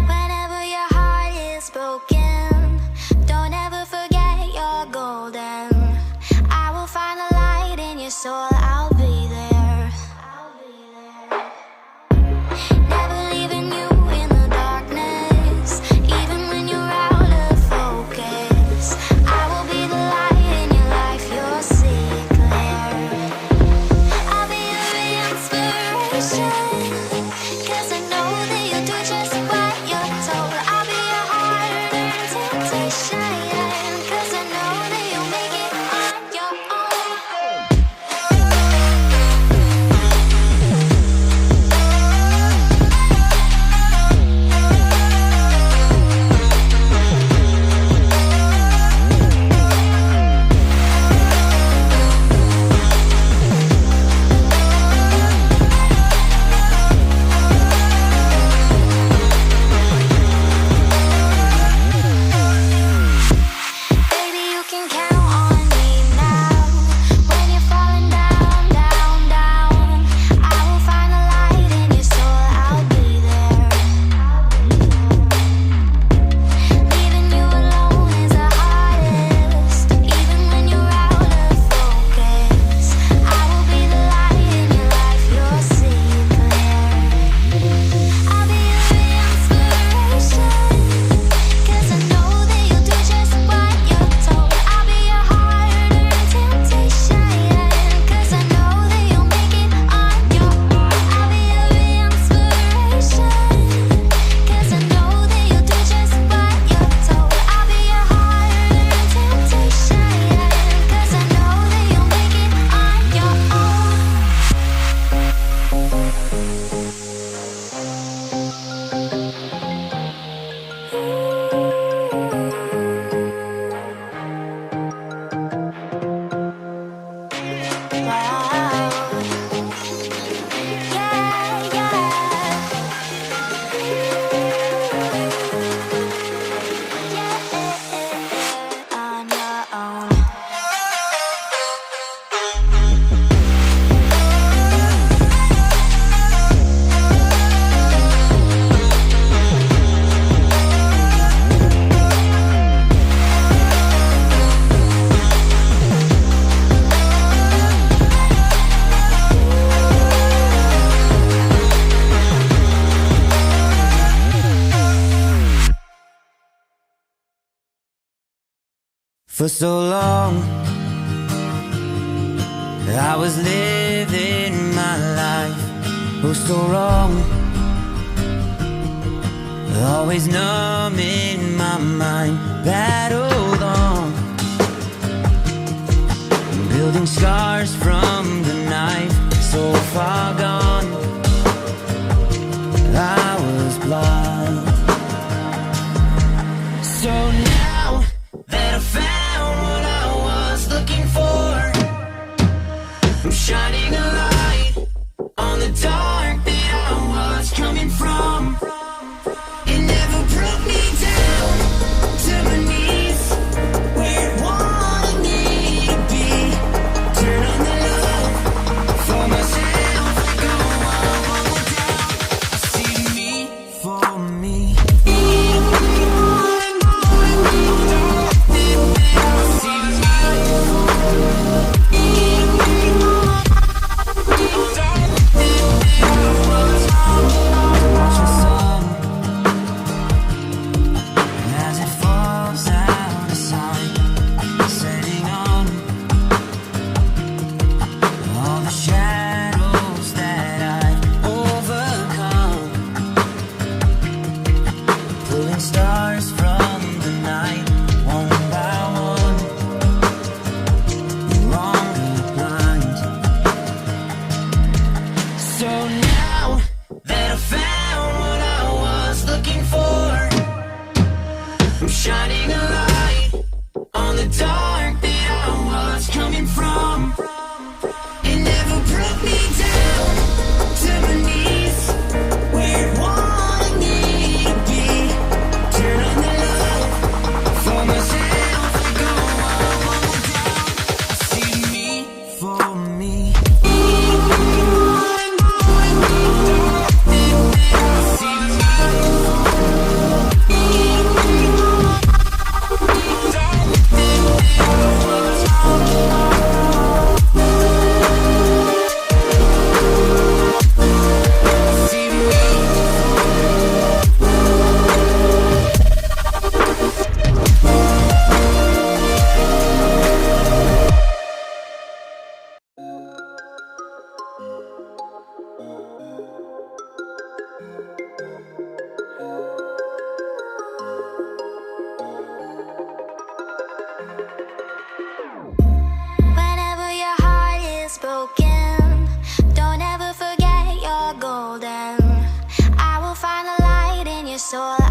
Whenever your heart is broken, don't ever forget you're golden. I will find the light in your soul, I'll be there. Never leaving you in the darkness, even when you're out of focus. I will be the light in your life, you'll see it clear. I'll be your inspiration, 'cause I know that you'll do just what you're told. I'll be your heart and temptation, 'cause I know that you'll make it on your own. Baby, you can count on me now. When you're falling down, down, down, I will find the light in your soul, I'll be there. Leaving you alone is the hardest, even when you're out of focus. I will be the light in your life, you'll see it clear. I'll be your inspiration, 'cause I know that you'll do just what you're told. I'll be your heart and temptation, 'cause I know that you'll make it on your own. I'll be your inspiration, 'cause I know that you'll do just what you're told. I'll be your heart and temptation, 'cause I know that you'll make it on your own. Wow. Yeah, yeah. On your own. For so long, I was living my life, oh so wrong. Always numb in my mind, battled on, building scars from the knife, so far gone. I was blind. So now that I found what I was looking for, I'm shining a light on the dark that I was coming from. It never brought me down to my knees, where it wanted me to be. Turn on the love for myself, go soul.